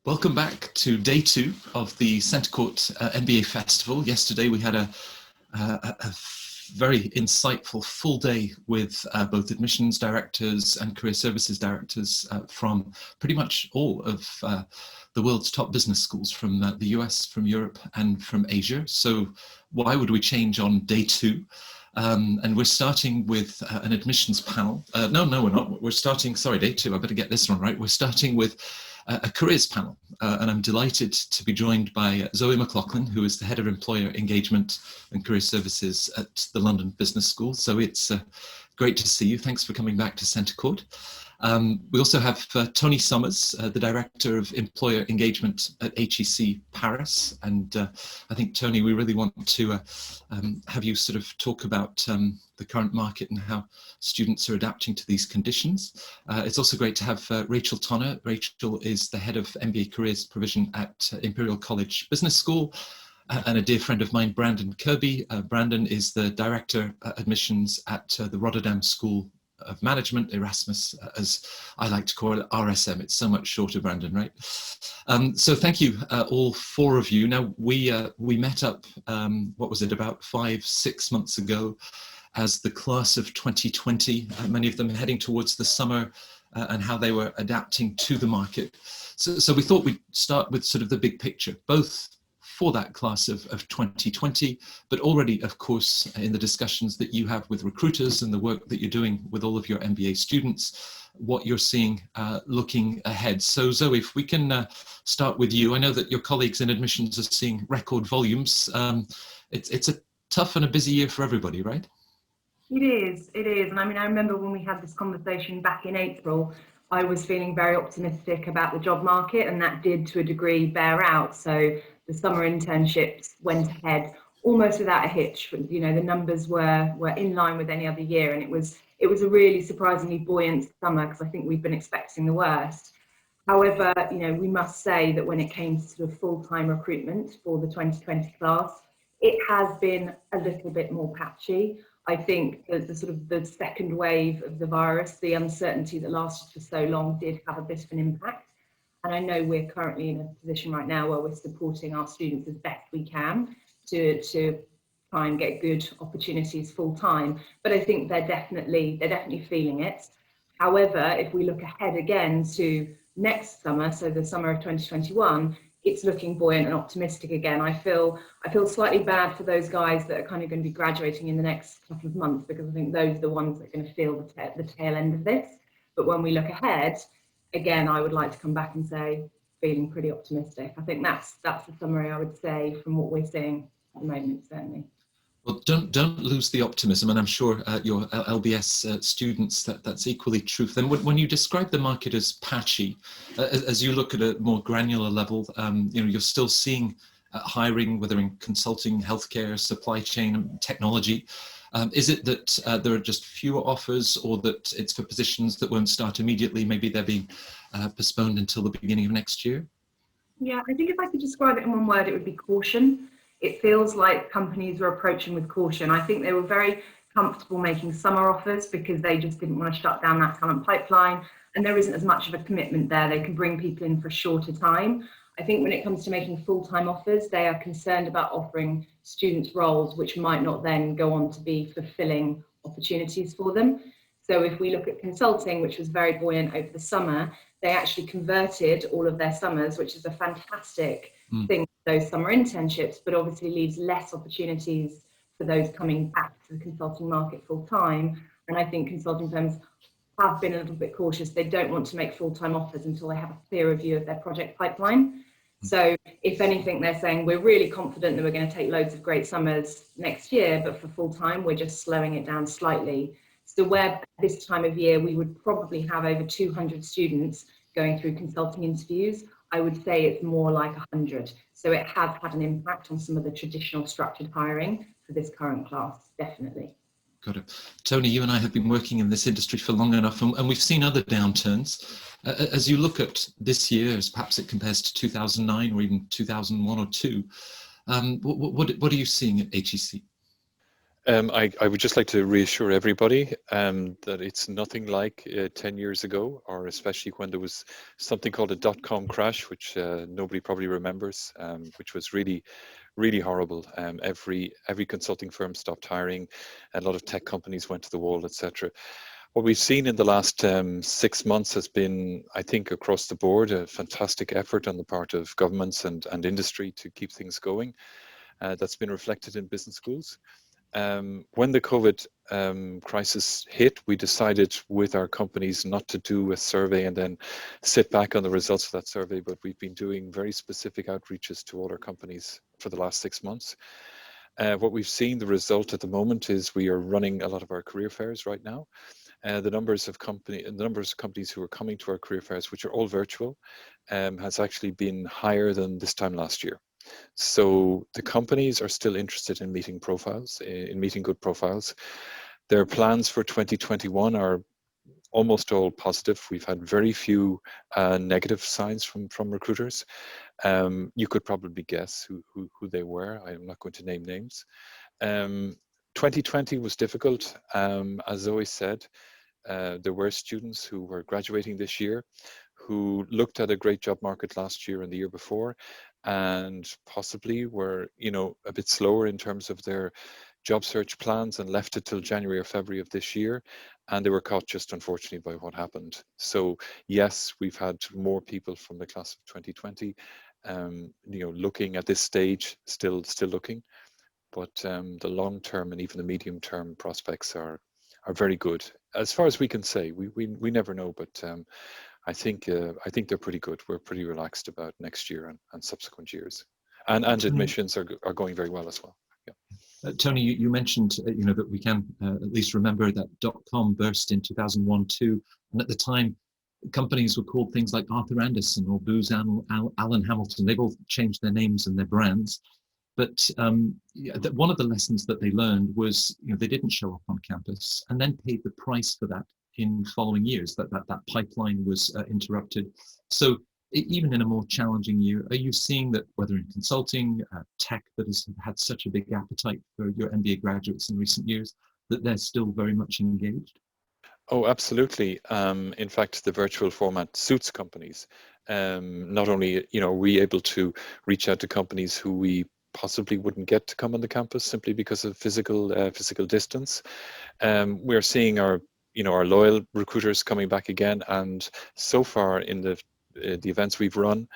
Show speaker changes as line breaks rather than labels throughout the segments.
Welcome back to day 2 of the Centre Court MBA Festival. Yesterday we had a very insightful full day with both admissions directors and career services directors from pretty much all of the world's top business schools from the US, from Europe and from Asia. So why would we change on day 2? And we're starting with an admissions panel. No, we're not. We're starting, sorry, day 2. I better get this one right. We're starting with a careers panel, and I'm delighted to be joined by Zoe McLaughlin, who is the Head of Employer Engagement and Career Services at the London Business School. So it's great to see you. Thanks for coming back to Centre Court. We also have Tony Summers, the Director of Employer Engagement at HEC Paris. And I think, Tony, we really want to have you sort of talk about the current market and how students are adapting to these conditions. It's also great to have Rachel Tonner. Rachel is the Head of MBA Careers Provision at Imperial College Business School. And a dear friend of mine, Brandon Kirby. Brandon is the Director Admissions at the Rotterdam School of Management, Erasmus, as I like to call it, RSM. It's so much shorter, Brandon, right? So thank you, all 4 of you. Now, we met up, what was it, about 5-6 months ago as the class of 2020, many of them heading towards the summer and how they were adapting to the market. So we thought we'd start with sort of the big picture, both for that class of 2020, but already, of course, in the discussions that you have with recruiters and the work that you're doing with all of your MBA students, what you're seeing looking ahead. So Zoe, if we can start with you. I know that your colleagues in admissions are seeing record volumes. It's a tough and a busy year for everybody, right?
It is. And I mean, I remember when we had this conversation back in April, I was feeling very optimistic about the job market, and that did to a degree bear out. So the summer internships went ahead almost without a hitch. You know, the numbers were in line with any other year, and it was a really surprisingly buoyant summer because I think we've been expecting the worst. However, you know, we must say that when it came to sort of full-time recruitment for the 2020 class, it has been a little bit more patchy. I think that the sort of the second wave of the virus, the uncertainty that lasted for so long, did have a bit of an impact. And I know we're currently in a position right now where we're supporting our students as best we can to try and get good opportunities full time. But I think they're definitely feeling it. However, if we look ahead again to next summer, so the summer of 2021, it's looking buoyant and optimistic again. I feel slightly bad for those guys that are kind of going to be graduating in the next couple of months, because I think those are the ones that are going to feel the tail end of this. But when we look ahead, again, I would like to come back and say, feeling pretty optimistic. I think that's the summary I would say from what we're seeing at the moment, certainly.
Well, don't lose the optimism, and I'm sure your LBS students that's equally true for them. When you describe the market as patchy, as you look at a more granular level, you know, you're still seeing hiring, whether in consulting, healthcare, supply chain, technology. Is it that there are just fewer offers, or that it's for positions that won't start immediately? Maybe they're being postponed until the beginning of next year?
Yeah, I think if I could describe it in one word, it would be caution. It feels like companies are approaching with caution. I think they were very comfortable making summer offers because they just didn't want to shut down that talent pipeline. And there isn't as much of a commitment there. They can bring people in for a shorter time. I think when it comes to making full-time offers, they are concerned about offering students roles which might not then go on to be fulfilling opportunities for them. So if we look at consulting, which was very buoyant over the summer, they actually converted all of their summers, which is a fantastic thing, those summer internships, but obviously leaves less opportunities for those coming back to the consulting market full time. And I think consulting firms have been a little bit cautious. They don't want to make full-time offers until they have a clearer view of their project pipeline. So if anything, they're saying we're really confident that we're going to take loads of great summers next year, but for full-time, we're just slowing it down slightly. So where this time of year, we would probably have over 200 students going through consulting interviews, I would say it's more like 100. So it has had an impact on some of the traditional structured hiring for this current class, definitely.
Got it. Tony, you and I have been working in this industry for long enough, and we've seen other downturns. As you look at this year, as perhaps it compares to 2009 or even 2001 or 2, what are you seeing at HEC?
I would just like to reassure everybody that it's nothing like 10 years ago, or especially when there was something called a dot-com crash, which nobody probably remembers, which was really, really horrible. Every consulting firm stopped hiring, a lot of tech companies went to the wall, etc. What we've seen in the last 6 months has been, I think, across the board, a fantastic effort on the part of governments and industry to keep things going. That's been reflected in business schools. When the COVID crisis hit, we decided with our companies not to do a survey and then sit back on the results of that survey, but we've been doing very specific outreaches to all our companies for the last 6 months. What we've seen, the result at the moment is we are running a lot of our career fairs right now. The numbers of companies who are coming to our career fairs, which are all virtual, has actually been higher than this time last year. So the companies are still interested in meeting profiles, in meeting good profiles. Their plans for 2021 are almost all positive. We've had very few negative signs from recruiters. You could probably guess who they were. I'm not going to name names. 2020 was difficult. As Zoe said, there were students who were graduating this year who looked at a great job market last year and the year before, and possibly were, a bit slower in terms of their job search plans and left it till January or February of this year, and they were caught just unfortunately by what happened. So yes, we've had more people from the class of 2020, looking at this stage, still looking, but the long term and even the medium term prospects are very good. As far as we can say, we never know, but I think they're pretty good. We're pretty relaxed about next year and subsequent years, and admissions are going very well as well. Yeah.
Tony, you mentioned that we can at least remember that .com burst in 2001-2, and at the time, companies were called things like Arthur Andersen or Booz Allen Hamilton. They've all changed their names and their brands. But one of the lessons that they learned was, they didn't show up on campus and then paid the price for that in following years. That pipeline was interrupted. So even in a more challenging year, are you seeing that whether in consulting, tech that has had such a big appetite for your MBA graduates in recent years, that they're still very much engaged?
Oh, absolutely. In fact, the virtual format suits companies. Not only, are we able to reach out to companies who we possibly wouldn't get to come on the campus simply because of physical distance. We're seeing our loyal recruiters coming back again, and so far in the events we've run,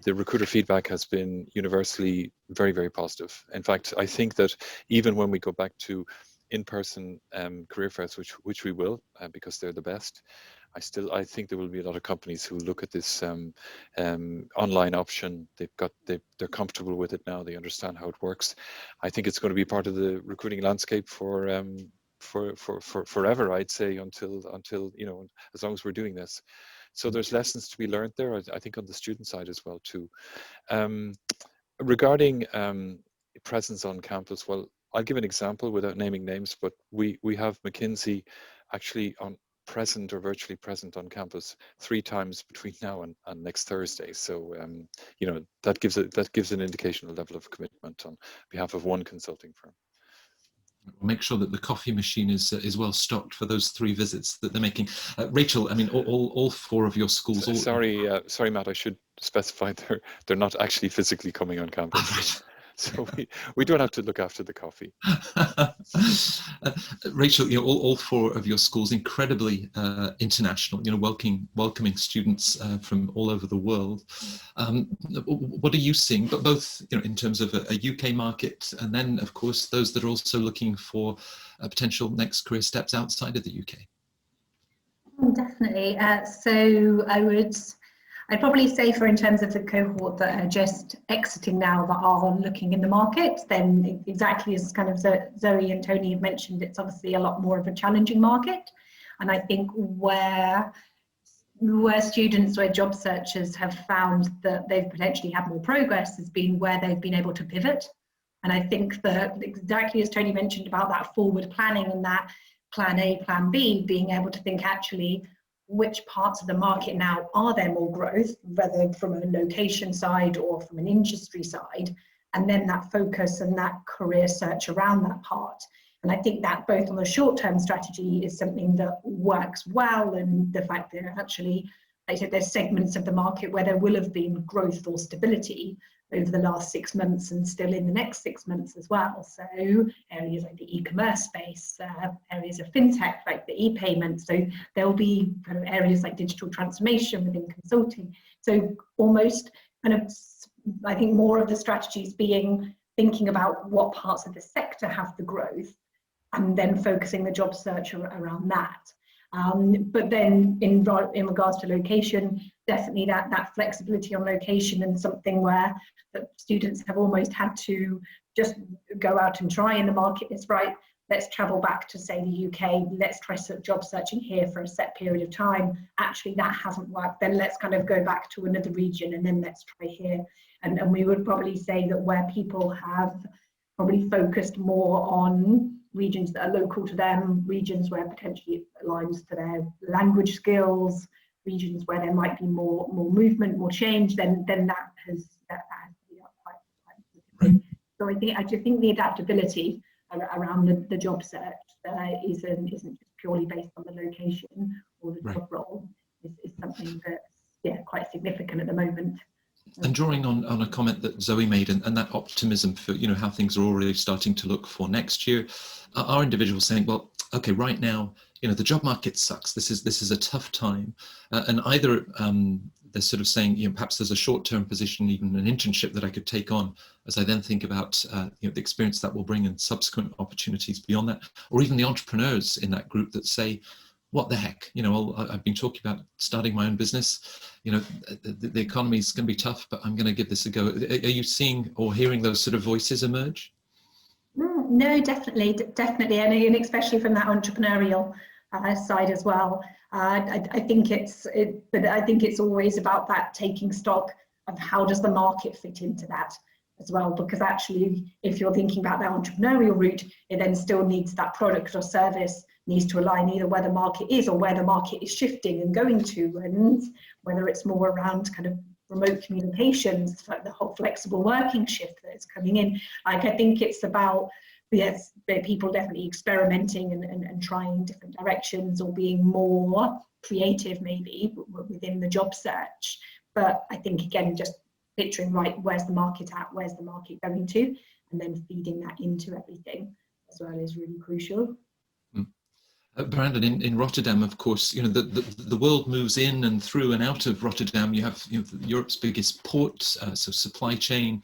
the recruiter feedback has been universally very, very positive. In fact, I think that even when we go back to in-person career fairs, which we will, because they're the best, I think there will be a lot of companies who look at this online option. They're comfortable with it now. They understand how it works. I think it's going to be part of the recruiting landscape for forever, I'd say, until as long as we're doing this. So there's lessons to be learned there, I think, on the student side as well too. Regarding presence on campus, well, I'll give an example without naming names, but we have McKinsey actually present or virtually present on campus 3 times between now and next Thursday. So that gives an indication of the level of commitment on behalf of one consulting firm.
We'll make sure that the coffee machine is well stocked for those 3 visits that they're making. Rachel, I mean, all 4 of your schools.
Sorry, Matt. I should specify they're not actually physically coming on campus.
Right.
So we don't have to look after the coffee.
Rachel, all 4 of your schools incredibly international. Welcoming students from all over the world. What are you seeing? But both, in terms of a UK market, and then of course those that are also looking for potential next career steps outside of the UK.
Definitely. So I'd probably say in terms of the cohort that are just exiting now, that are looking in the market, then exactly as kind of Zoe and Tony have mentioned, it's obviously a lot more of a challenging market. And I think where job searchers have found that they've potentially had more progress has been where they've been able to pivot. And I think that exactly as Tony mentioned about that forward planning and that plan A, plan B, being able to think actually, which parts of the market now are there more growth, whether from a location side or from an industry side, and then that focus and that career search around that part And I think that both on the short-term strategy is something that works well, and the fact that actually, like I said, there's segments of the market where there will have been growth or stability over the last 6 months and still in the next 6 months as well. So areas like the e-commerce space, areas of fintech like the e-payment. So there'll be kind of areas like digital transformation within consulting. So almost kind of, I think more of the strategies being thinking about what parts of the sector have the growth, and then focusing the job search around that. But then in regards to location, definitely that flexibility on location, and something where the students have almost had to just go out and try in the market is right. Let's travel back to, say, the UK, let's try job searching here for a set period of time. Actually, that hasn't worked. Then let's kind of go back to another region, and then let's try here. And we would probably say that where people have probably focused more on regions that are local to them, regions where potentially it aligns to their language skills, regions where there might be more movement, more change, then that has been quite. So I just think the adaptability around the job search isn't just purely based on the location or the job role, is something that's quite significant at the moment.
And drawing on a comment that Zoe made, and that optimism for how things are already starting to look for next year, are individuals saying, well, okay, right now the job market sucks. This is a tough time, and either they're sort of saying perhaps there's a short-term position, even an internship that I could take on as I then think about the experience that will bring and subsequent opportunities beyond that, or even the entrepreneurs in that group that say, what the heck, I've been talking about starting my own business. The economy is going to be tough, but I'm going to give this a go. Are you seeing or hearing those sort of voices emerge?
No, definitely, and especially from that entrepreneurial side as well. I think it's always about that taking stock of how does the market fit into that as well, because actually, if you're thinking about that entrepreneurial route, it then still needs that product or service needs to align either where the market is or where the market is shifting and going to, and whether it's more around kind of remote communications, like the whole flexible working shift that is coming in. Like, I think it's about, yes, people definitely experimenting and trying different directions, or being more creative maybe within the job search. But I think, again, just picturing, right, where's the market at, where's the market going to, and then feeding that into everything as well is really crucial.
Brandon, in Rotterdam, of course, the world moves in and through and out of Rotterdam. You have Europe's biggest port, so supply chain.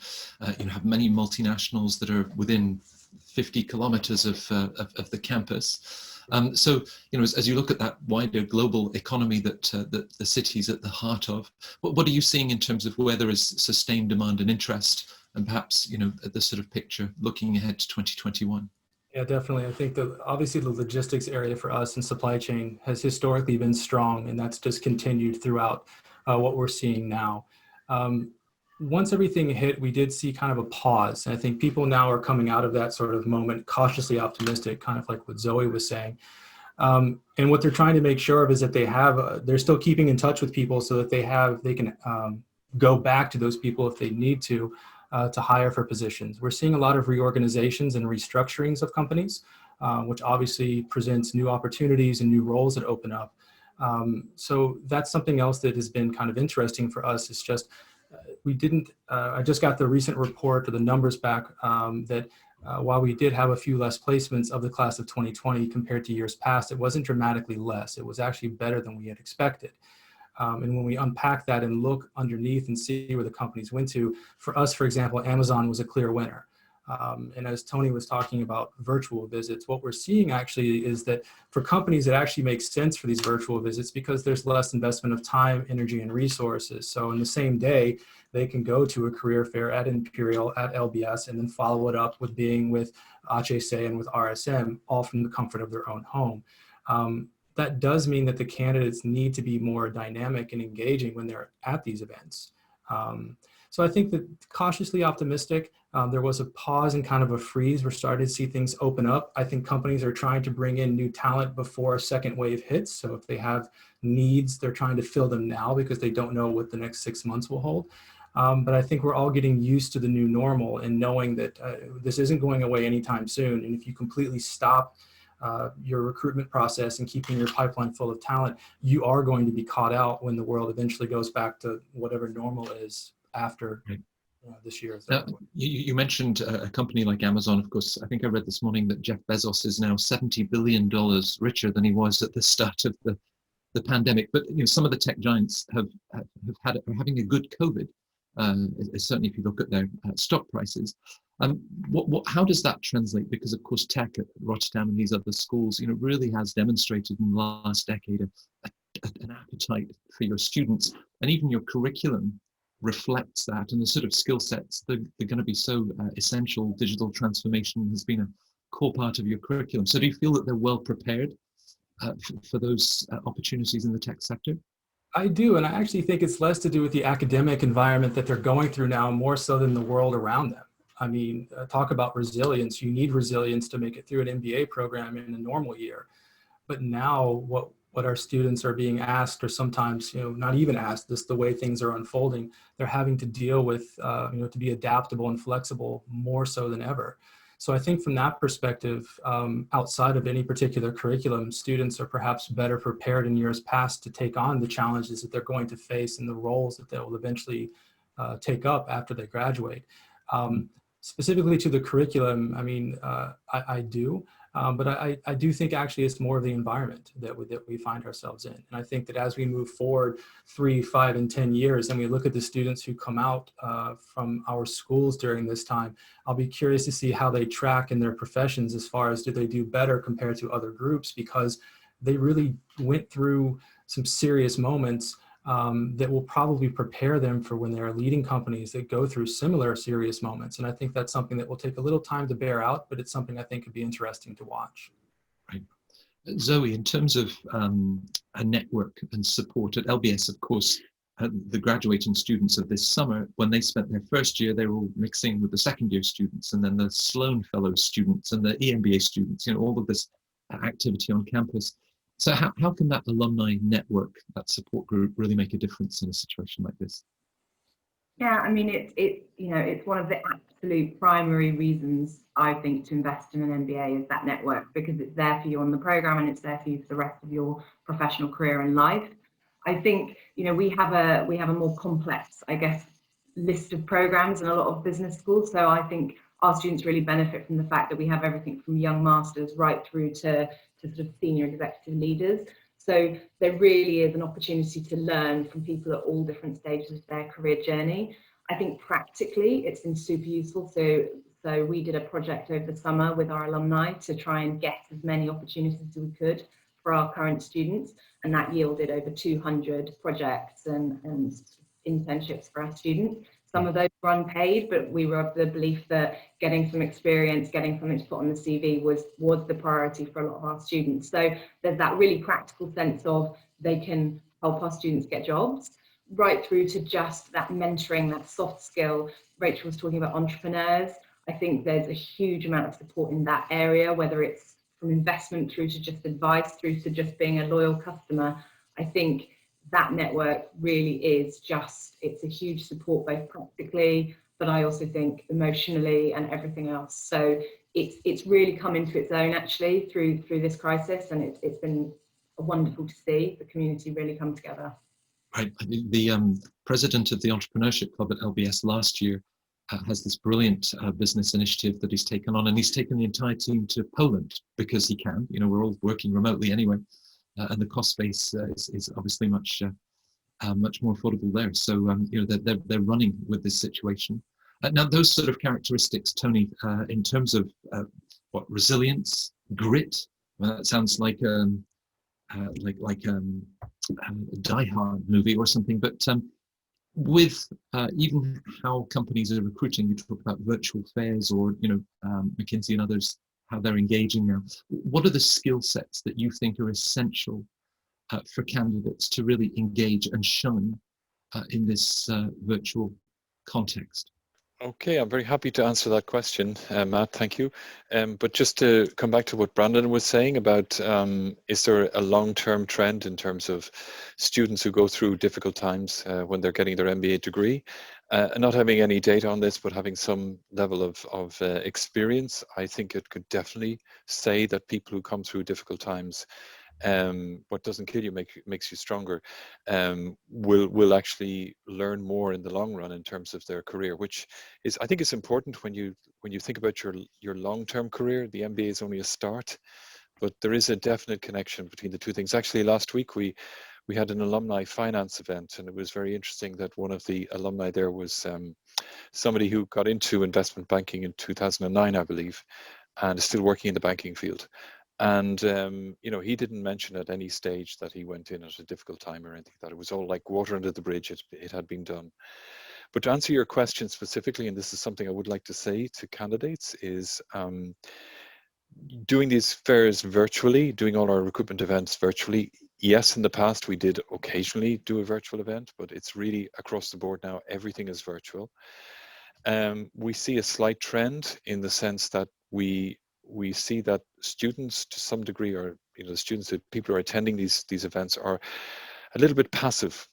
You have many multinationals that are within 50 kilometers of the campus. So, as you look at that wider global economy that the city's at the heart of, what are you seeing in terms of where there is sustained demand and interest, and perhaps, at the sort of picture looking ahead to 2021?
Yeah, definitely. I think that obviously the logistics area for us and supply chain has historically been strong, and that's just continued throughout what we're seeing now. Once everything hit, we did see kind of a pause. And I think people now are coming out of that sort of moment cautiously optimistic, kind of like what Zoe was saying. And what they're trying to make sure of is that they're still keeping in touch with people so that they can go back to those people if they need to hire for positions. We're seeing a lot of reorganizations and restructurings of companies, which obviously presents new opportunities and new roles that open up. So that's something else that has been kind of interesting for us. It's just, I just got the recent report or the numbers back that while we did have a few less placements of the class of 2020 compared to years past, it wasn't dramatically less. It was actually better than we had expected. And when we unpack that and look underneath and see where the companies went to, for us, for example, Amazon was a clear winner. And as Tony was talking about virtual visits, what we're seeing actually is that for companies, it actually makes sense for these virtual visits because there's less investment of time, energy, and resources. So in the same day, they can go to a career fair at Imperial, at LBS, and then follow it up with being with HEC and with RSM, all from the comfort of their own home. That does mean that the candidates need to be more dynamic and engaging when they're at these events. So I think that cautiously optimistic, there was a pause and kind of a freeze. We're starting to see things open up. I think companies are trying to bring in new talent before a second wave hits. So if they have needs, they're trying to fill them now because they don't know what the next 6 months will hold. But I think we're all getting used to the new normal and knowing that this isn't going away anytime soon. And if you completely stop your recruitment process and keeping your pipeline full of talent, you are going to be caught out when the world eventually goes back to whatever normal is after this year.
You mentioned a company like Amazon. Of course, I think I read this morning that Jeff Bezos is now $70 billion richer than he was at the start of the pandemic. But some of the tech giants are having a good COVID. Certainly, if you look at their stock prices, how does that translate? Because of course, tech at Rotterdam and these other schools, really has demonstrated in the last decade an appetite for your students, and even your curriculum reflects that, and the sort of skill sets that are going to be so essential. Digital transformation has been a core part of your curriculum. So do you feel that they're well prepared for those opportunities in the tech sector?
I do, and I actually think it's less to do with the academic environment that they're going through now, more so than the world around them. I mean, talk about resilience. You need resilience to make it through an MBA program in a normal year. But now what our students are being asked, or sometimes, not even asked, just the way things are unfolding, they're having to deal with, to be adaptable and flexible more so than ever. So I think from that perspective, outside of any particular curriculum, students are perhaps better prepared in years past to take on the challenges that they're going to face and the roles that they will eventually take up after they graduate. Specifically to the curriculum, I mean, I do. But I do think actually it's more of the environment that we find ourselves in. And I think that as we move forward 3, 5, and 10 years, and we look at the students who come out from our schools during this time, I'll be curious to see how they track in their professions as far as do they do better compared to other groups, because they really went through some serious moments that will probably prepare them for when there are leading companies that go through similar serious moments. And I think that's something that will take a little time to bear out, but it's something I think could be interesting to watch.
Right. Zoe, in terms of a network and support at LBS, of course, the graduating students of this summer, when they spent their first year, they were all mixing with the second year students, and then the Sloan Fellow students and the EMBA students, all of this activity on campus. So how can that alumni network, that support group, really make a difference in a situation like this?
Yeah, I mean, it's one of the absolute primary reasons I think to invest in an MBA is that network, because it's there for you on the program and it's there for you for the rest of your professional career and life. I think, we have a more complex, I guess, list of programs in a lot of business schools. So I think our students really benefit from the fact that we have everything from young masters right through to sort of senior executive leaders. So there really is an opportunity to learn from people at all different stages of their career journey. I think practically it's been super useful. So we did a project over the summer with our alumni to try and get as many opportunities as we could for our current students. And that yielded over 200 projects and internships for our students. Some of those were unpaid, but we were of the belief that getting some experience, getting something to put on the CV was the priority for a lot of our students. So there's that really practical sense of they can help our students get jobs, right through to just that mentoring, that soft skill. Rachel was talking about entrepreneurs. I think there's a huge amount of support in that area, whether it's from investment through to just advice, through to just being a loyal customer. I think that network really is it's a huge support, both practically, but I also think emotionally and everything else. So it's really come into its own actually through this crisis, and it's been wonderful to see the community really come together.
Right. I think the president of the Entrepreneurship Club at LBS last year has this brilliant business initiative that he's taken on, and he's taken the entire team to Poland because he can. We're all working remotely anyway. And the cost base is obviously much more affordable there. So they're running with this situation. Now those sort of characteristics, Tony, in terms of resilience, grit. Well, that sounds like a Die Hard movie or something. But with even how companies are recruiting, you talk about virtual fairs or McKinsey and others, how they're engaging now. What are the skill sets that you think are essential for candidates to really engage and shine in this virtual context?
Okay, I'm very happy to answer that question, Matt, thank you. But just to come back to what Brandon was saying about, is there a long-term trend in terms of students who go through difficult times when they're getting their MBA degree? Not having any data on this, but having some level of experience, I think it could definitely say that people who come through difficult times, what doesn't kill you makes you stronger, will actually learn more in the long run in terms of their career, which is, I think, is important when you think about your long-term career. The MBA is only a start, but there is a definite connection between the two things. Actually, last week we had an alumni finance event, and it was very interesting that one of the alumni there was somebody who got into investment banking in 2009, I believe, and is still working in the banking field. And you know, he didn't mention at any stage that he went in at a difficult time or anything, that it was all like water under the bridge. It had been done. But to answer your question specifically, and this is something I would like to say to candidates, is doing these fairs virtually, doing all our recruitment events virtually. Yes, in the past we did occasionally do a virtual event, but it's really across the board now, everything is virtual. We see a slight trend in the sense that we see that students, to some degree, or the students, that people who are attending these events, are a little bit passive.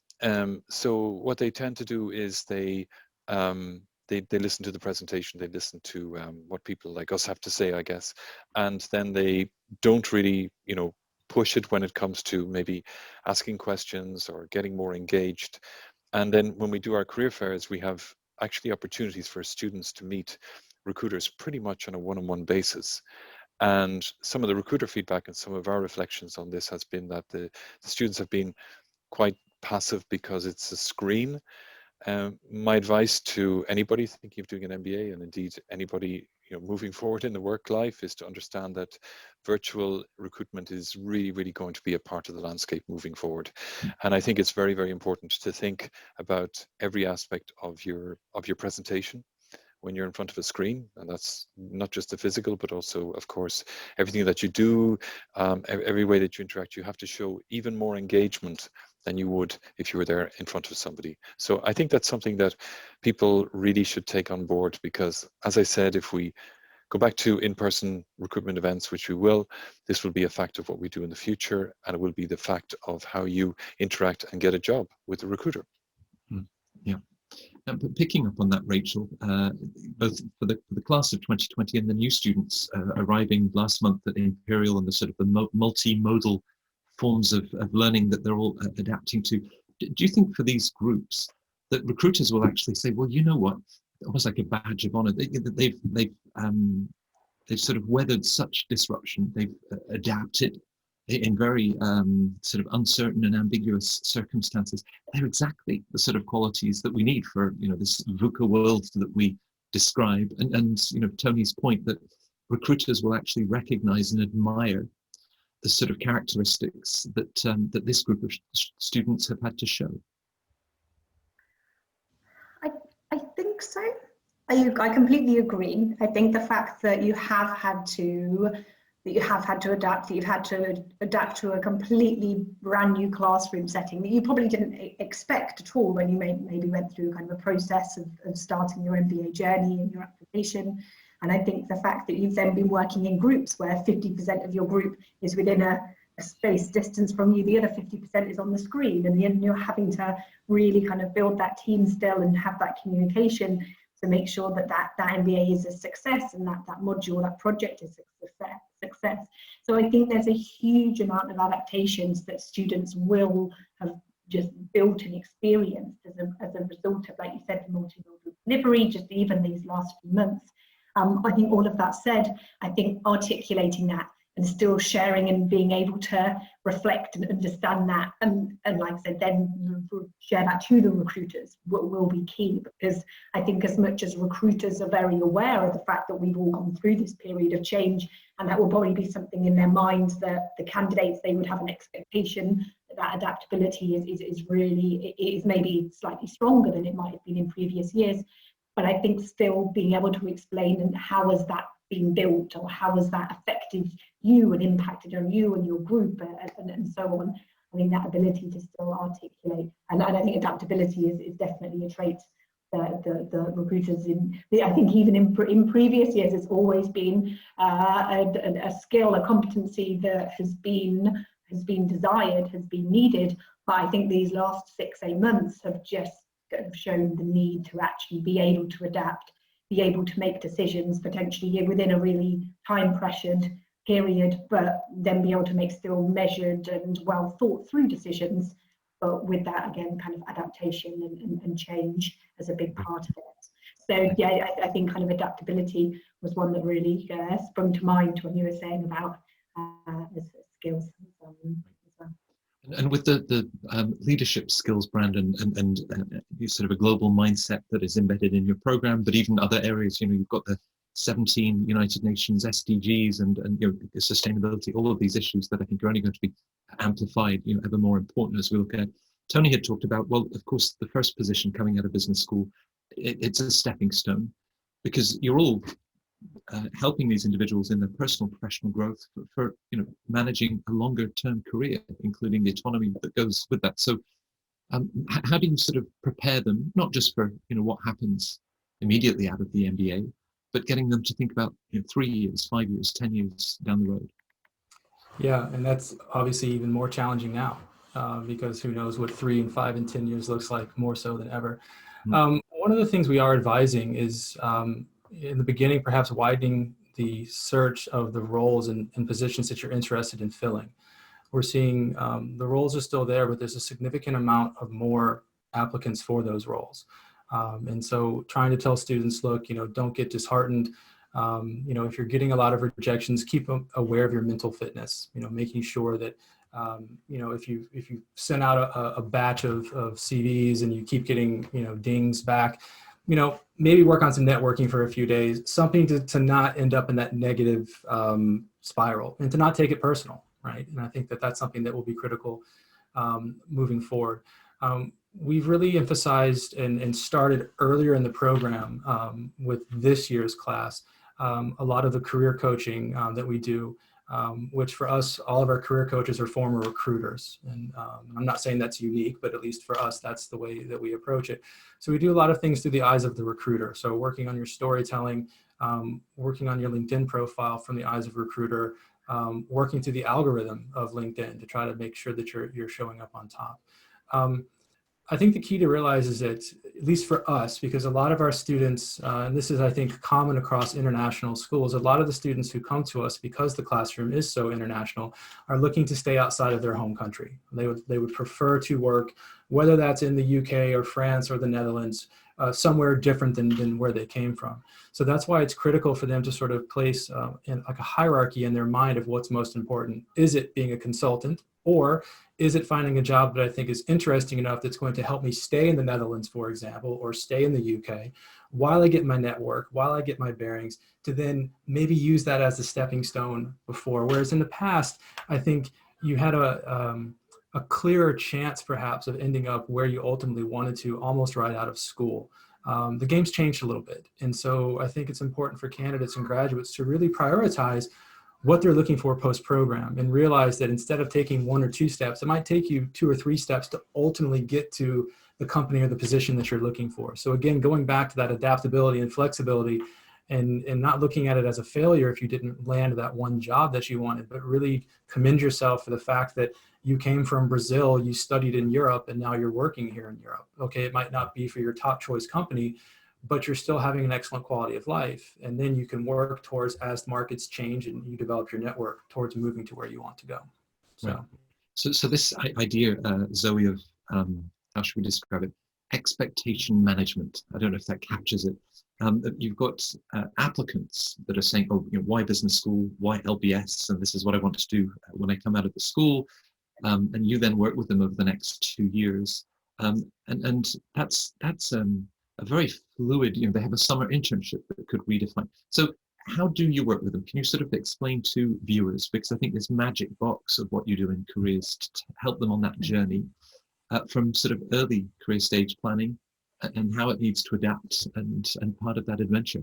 So what they tend to do is they listen to the presentation, they listen to what people like us have to say, I guess, and then they don't really, push it when it comes to maybe asking questions or getting more engaged. And then when we do our career fairs, we have actually opportunities for students to meet recruiters pretty much on a one-on-one basis. And some of the recruiter feedback and some of our reflections on this has been that the students have been quite passive because it's a screen. My advice to anybody thinking of doing an MBA, and indeed anybody moving forward in the work life, is to understand that virtual recruitment is really, really going to be a part of the landscape moving forward. And I think it's very, very important to think about every aspect of your presentation when you're in front of a screen, and that's not just the physical, but also, of course, everything that you do, every way that you interact. You have to show even more engagement than you would if you were there in front of somebody. So I think that's something that people really should take on board, because, as I said, if we go back to in-person recruitment events, which we will, this will be a fact of what we do in the future, and it will be the fact of how you interact and get a job with the recruiter.
Yeah. But picking up on that, Rachel, both for the class of 2020 and the new students arriving last month at Imperial, and the sort of the multimodal forms of learning that they're all adapting to, do you think for these groups that recruiters will actually say, well, you know what, almost like a badge of honor, they've sort of weathered such disruption, they've adapted in very sort of uncertain and ambiguous circumstances? They're exactly the sort of qualities that we need for this VUCA world that we describe. And Tony's point that recruiters will actually recognize and admire the sort of characteristics that that this group of students have had to show.
I think so. I completely agree. I think the fact that you have had to adapt, that you've had to adapt to a completely brand new classroom setting that you probably didn't expect at all when you maybe went through kind of a process of starting your MBA journey and your application. And I think the fact that you've then been working in groups where 50% of your group is within a spaced distance from you, the other 50% is on the screen, and then you're having to really kind of build that team still and have that communication to make sure that MBA is a success, and that module, that project is a success. So I think there's a huge amount of adaptations that students will have just built and experienced as a result of, like you said, the multimodal delivery, just even these last few months. I think all of that said, I think articulating that and still sharing and being able to reflect and understand that, and like I said, then share that to the recruiters will be key, because I think as much as recruiters are very aware of the fact that we've all gone through this period of change, and that will probably be something in their minds, that the candidates, they would have an expectation that adaptability is maybe slightly stronger than it might have been in previous years. But I think still being able to explain and how has that been built, or how has that affected you and impacted on you and your group, and so on. I think that ability to still articulate, and I think adaptability is definitely a trait that the recruiters I think even in previous years, it's always been a skill, a competency that has been desired, has been needed. But I think these last 6-8 months have just have shown the need to actually be able to adapt, be able to make decisions potentially within a really time pressured period, but then be able to make still measured and well thought through decisions, but with that again kind of adaptation and change as a big part of it. So yeah, I think kind of adaptability was one that really sprung to mind when you were saying about skills as well.
And with the leadership skills, Brandon, and sort of a global mindset that is embedded in your program, but even other areas, you've got the 17 United Nations SDGs and sustainability, all of these issues that I think are only going to be amplified, ever more important as we look at. Tony had talked about, well, of course, the first position coming out of business school, it's a stepping stone, because you're all helping these individuals in their personal professional growth for managing a longer term career, including the autonomy that goes with that. So how do you sort of prepare them, not just for what happens immediately out of the MBA, but getting them to think about 3 years, 5 years, 10 years down the road?
Yeah, and that's obviously even more challenging now, because who knows what 3 and 5 and 10 years looks like, more so than ever. One of the things we are advising is in the beginning, perhaps widening the search of the roles and positions that you're interested in filling. We're seeing the roles are still there, but there's a significant amount of more applicants for those roles. And so trying to tell students, look, don't get disheartened. If you're getting a lot of rejections, keep aware of your mental fitness, making sure that, if you send out a batch of CVs and you keep getting, dings back, maybe work on some networking for a few days, something to not end up in that negative spiral, and to not take it personal, right? And I think that that's something that will be critical moving forward. We've really emphasized and started earlier in the program with this year's class, a lot of the career coaching that we do, which for us, all of our career coaches are former recruiters. And I'm not saying that's unique, but at least for us, that's the way that we approach it. So we do a lot of things through the eyes of the recruiter. So working on your storytelling, working on your LinkedIn profile from the eyes of recruiter, working through the algorithm of LinkedIn to try to make sure that you're showing up on top. I think the key to realize is that, at least for us, because a lot of our students, and this is, I think, common across international schools, a lot of the students who come to us, because the classroom is so international, are looking to stay outside of their home country. They would prefer to work, whether that's in the UK or France or the Netherlands, somewhere different than where they came from. So that's why it's critical for them to sort of place in like a hierarchy in their mind of what's most important. Is it being a consultant, or is it finding a job that I think is interesting enough that's going to help me stay in the Netherlands, for example, or stay in the UK while I get my network, while I get my bearings, to then maybe use that as a stepping stone before. Whereas in the past, I think you had a clearer chance perhaps of ending up where you ultimately wanted to almost right out of school. The game's changed a little bit. And so I think it's important for candidates and graduates to really prioritize what they're looking for post-program, and realize that instead of taking 1 or 2 steps, it might take you 2 or 3 steps to ultimately get to the company or the position that you're looking for. So again, going back to that adaptability and flexibility, and not looking at it as a failure if you didn't land that one job that you wanted, but really commend yourself for the fact that you came from Brazil, you studied in Europe, and now you're working here in Europe. Okay, it might not be for your top choice company, but you're still having an excellent quality of life. And then you can work towards, as markets change and you develop your network, towards moving to where you want to go. So,
right. So this idea, Zoe, of how should we describe it? Expectation management. I don't know if that captures it. You've got applicants that are saying, oh, why business school? Why LBS? And this is what I want to do when I come out of the school. And you then work with them over the next 2 years. And that's a very fluid, they have a summer internship that could redefine. So how do you work with them? Can you sort of explain to viewers, because I think this magic box of what you do in careers to help them on that journey from sort of early career stage planning, and how it needs to adapt and part of that adventure.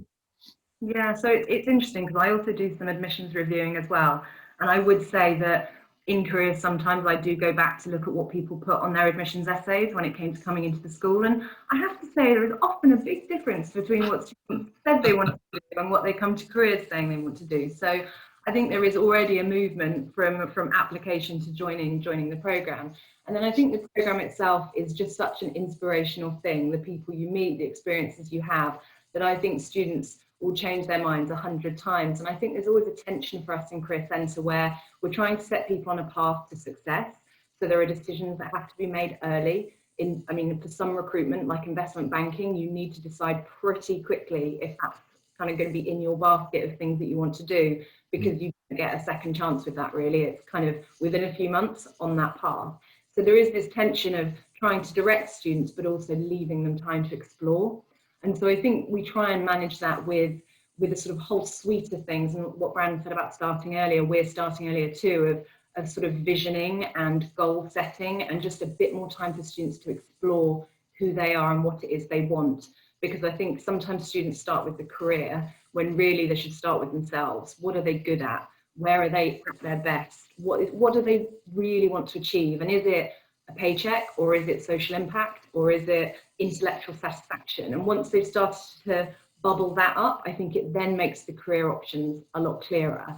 Yeah, so it's interesting because I also do some admissions reviewing as well. And I would say that in careers, sometimes I do go back to look at what people put on their admissions essays when it came to coming into the school. And I have to say there is often a big difference between what students said they wanted to do and what they come to careers saying they want to do. So I think there is already a movement from application to joining the program. And then I think the program itself is just such an inspirational thing, the people you meet, the experiences you have, that I think students will change their minds 100 times. And I think there's always a tension for us in Career Centre where we're trying to set people on a path to success. So there are decisions that have to be made early. For some recruitment, like investment banking, you need to decide pretty quickly if that's kind of going to be in your basket of things that you want to do, because you don't get a second chance with that, really. It's kind of within a few months on that path. So there is this tension of trying to direct students, but also leaving them time to explore. And so I think we try and manage that with a sort of whole suite of things. And what Brandon said about starting earlier, we're starting earlier too, of sort of visioning and goal setting, and just a bit more time for students to explore who they are and what it is they want. Because I think sometimes students start with the career when really they should start with themselves. What are they good at? Where are they at their best? What do they really want to achieve? And is it a paycheck, or is it social impact, or is it intellectual satisfaction? And once they've started to bubble that up, I think it then makes the career options a lot clearer.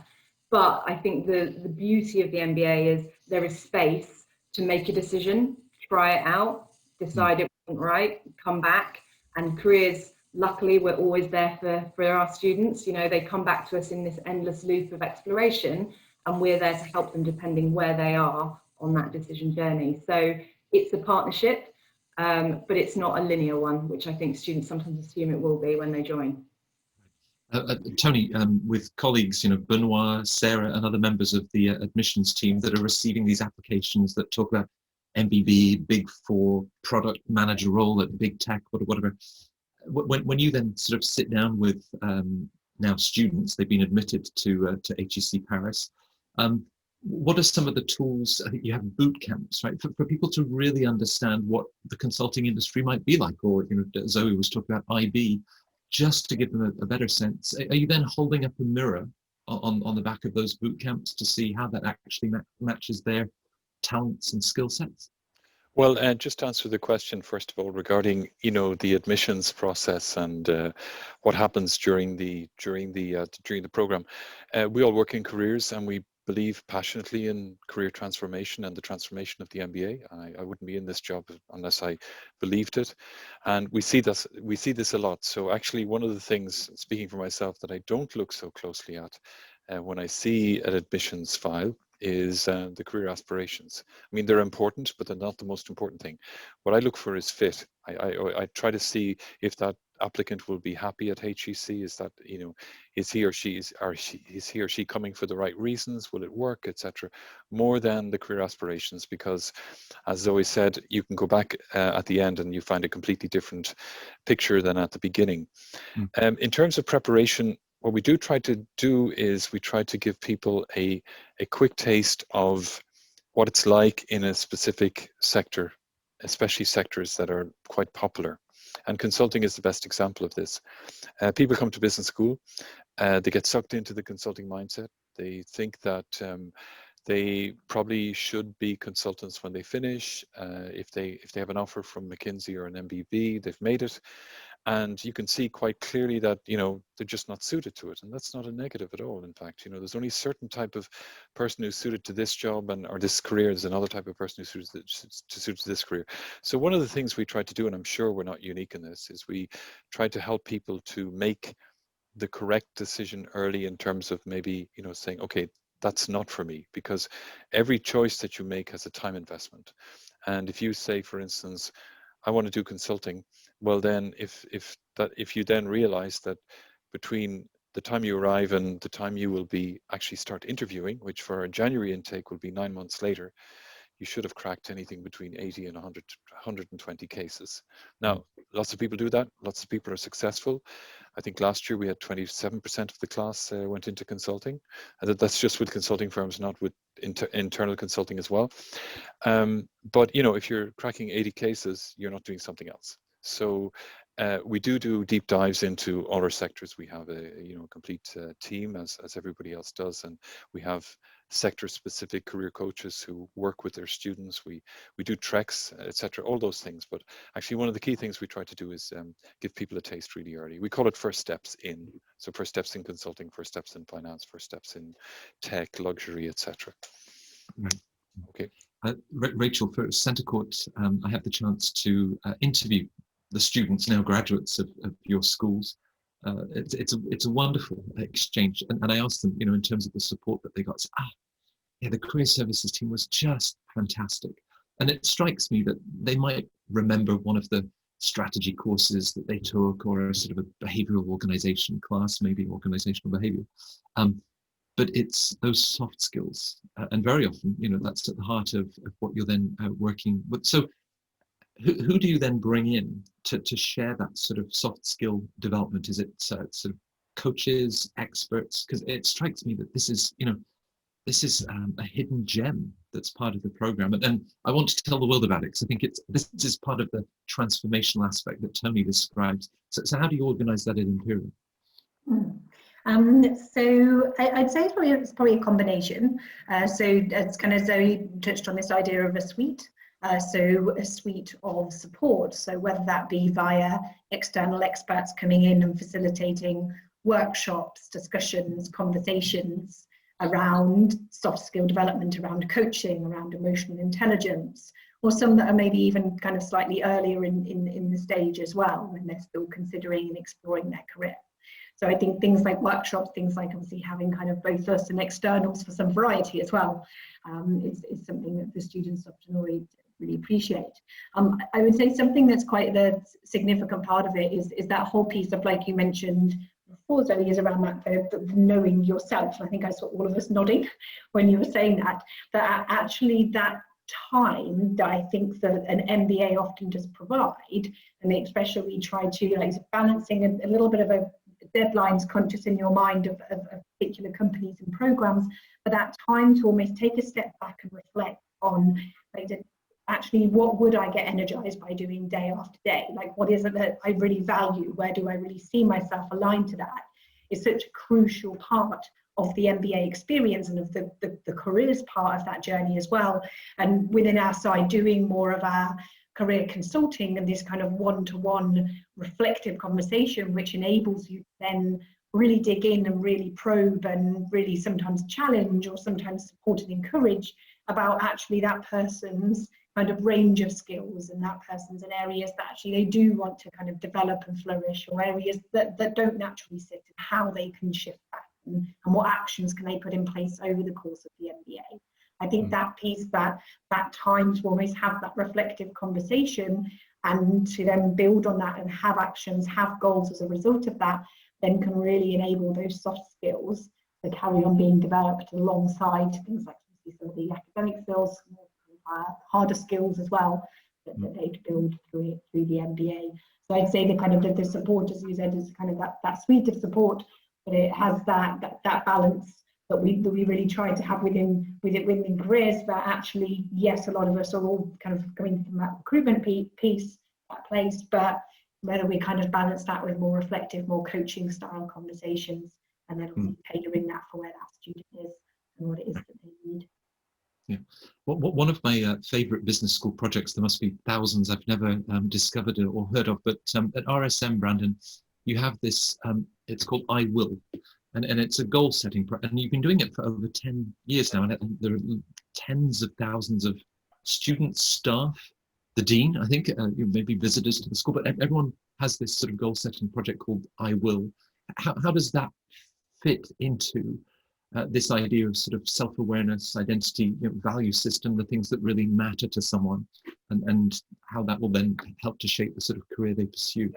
But I think the beauty of the MBA is there is space to make a decision, try it out, decide it wasn't right, come back. And careers, luckily, we're always there for our students. You know, they come back to us in this endless loop of exploration, and we're there to help them depending where they are on that decision journey. So it's a partnership, but it's not a linear one, which I think students sometimes assume it will be when they join.
Tony, with colleagues, Benoit, Sarah, and other members of the admissions team that are receiving these applications that talk about MBB, Big Four, product manager role at big tech, whatever. When you then sort of sit down with now students, they've been admitted to HEC Paris. What are some of the tools? I think you have boot camps, right, for people to really understand what the consulting industry might be like, or Zoe was talking about IB, just to give them a better sense. Are you then holding up a mirror on the back of those boot camps to see how that actually matches their talents and skill sets?
Well, just to answer the question first of all regarding the admissions process and what happens during the program. We all work in careers, and we believe passionately in career transformation and the transformation of the MBA. I wouldn't be in this job unless I believed it, and we see this a lot. So actually, one of the things, speaking for myself, that I don't look so closely at when I see an admissions file is the career aspirations. I mean, they're important, but they're not the most important thing. What I look for is fit. I try to see if that applicant will be happy at HEC. Is that, is he or she coming for the right reasons? Will it work, etc. More than the career aspirations, because as Zoe said, you can go back at the end and you find a completely different picture than at the beginning. In terms of preparation, what we do try to do is we try to give people a quick taste of what it's like in a specific sector, especially sectors that are quite popular. And consulting is the best example of this. People come to business school, they get sucked into the consulting mindset. They think that they probably should be consultants when they finish. If they have an offer from McKinsey or an MBB, they've made it. And you can see quite clearly that, they're just not suited to it. And that's not a negative at all. In fact, there's only a certain type of person who's suited to this job or this career. There's another type of person who's suited to this career. So one of the things we try to do, and I'm sure we're not unique in this, is we try to help people to make the correct decision early in terms of maybe, saying, okay, that's not for me, because every choice that you make has a time investment. And if you say, for instance, I want to do consulting, well then if you then realize that between the time you arrive and the time you will be actually start interviewing, which for a January intake will be 9 months later, you should have cracked anything between 80 and 100 120 cases. Now, lots of people do that. Lots of people are successful. I think last year we had 27% of the class went into consulting. And that's just with consulting firms, not with internal consulting as well. But if you're cracking 80 cases, you're not doing something else. So we do deep dives into all our sectors. We have a complete team, as everybody else does, and we have sector-specific career coaches who work with their students. We do treks, etc., all those things. But actually, one of the key things we try to do is give people a taste really early. We call it first steps in. So first steps in consulting, first steps in finance, first steps in tech, luxury, etc.
Right.
Okay.
Rachel, for Centre Court, I had the chance to interview the students, now graduates of your schools. It's a wonderful exchange, and I asked them, in terms of the support that they got. Yeah, the career services team was just fantastic, and it strikes me that they might remember one of the strategy courses that they took, or a sort of a behavioural organisation class, maybe organisational behaviour. But it's those soft skills, and very often, that's at the heart of what you're then working with. So, who do you then bring in to share that sort of soft skill development? Is it sort of coaches, experts? Because it strikes me that this is a hidden gem that's part of the program, and I want to tell the world about it, because I think this is part of the transformational aspect that Tony describes. So how do you organise that at Imperial?
So I'd say it's probably a combination. So it's kind of Zoe touched on this idea of a suite. So a suite of support. So whether that be via external experts coming in and facilitating workshops, discussions, conversations around soft skill development, around coaching, around emotional intelligence, or some that are maybe even kind of slightly earlier in the stage as well, when they're still considering and exploring their career. So I think things like workshops, things like obviously having kind of both us and externals for some variety as well, is something that the students often really appreciate. I would say something that's quite the significant part of it is that whole piece of, like you mentioned before, Zoe, is around that the knowing yourself. I think I saw all of us nodding when you were saying that actually that time that I think that an MBA often does provide, and especially we try to balancing a little bit of a deadlines conscious in your mind of particular companies and programs, but that time to almost take a step back and reflect on actually what would I get energized by doing day after day, what is it that I really value, where do I really see myself aligned to that, is such a crucial part of the MBA experience and of the careers part of that journey as well. And within our side, doing more of our career consulting and this kind of one-to-one reflective conversation, which enables you to then really dig in and really probe and really sometimes challenge or sometimes support and encourage about actually that person's kind of range of skills and that person's in areas that actually they do want to kind of develop and flourish, or areas that don't naturally sit, and how they can shift that and what actions can they put in place over the course of the MBA. I think that piece, that time to almost have that reflective conversation and to then build on that and have actions, have goals as a result of that, then can really enable those soft skills to carry on being developed alongside things like some of the academic skills, harder skills as well, that they build through the MBA. So I'd say the kind of the support, as you said, is kind of that suite of support, but it has that balance that we really try to have within careers. That actually, yes, a lot of us are all kind of coming from that recruitment piece, that place, but whether we kind of balance that with more reflective, more coaching style conversations, and then obviously tailoring that for where that student is and what it is that they need.
Yeah, one of my favourite business school projects, there must be thousands I've never discovered or heard of, but at RSM, Brandon, you have this, it's called I Will, and it's a goal setting, and you've been doing it for over 10 years now, and there are tens of thousands of students, staff, the dean, I think, maybe visitors to the school, but everyone has this sort of goal setting project called I Will. How does that fit into this idea of sort of self-awareness, identity, value system, the things that really matter to someone, and how that will then help to shape the sort of career they pursue?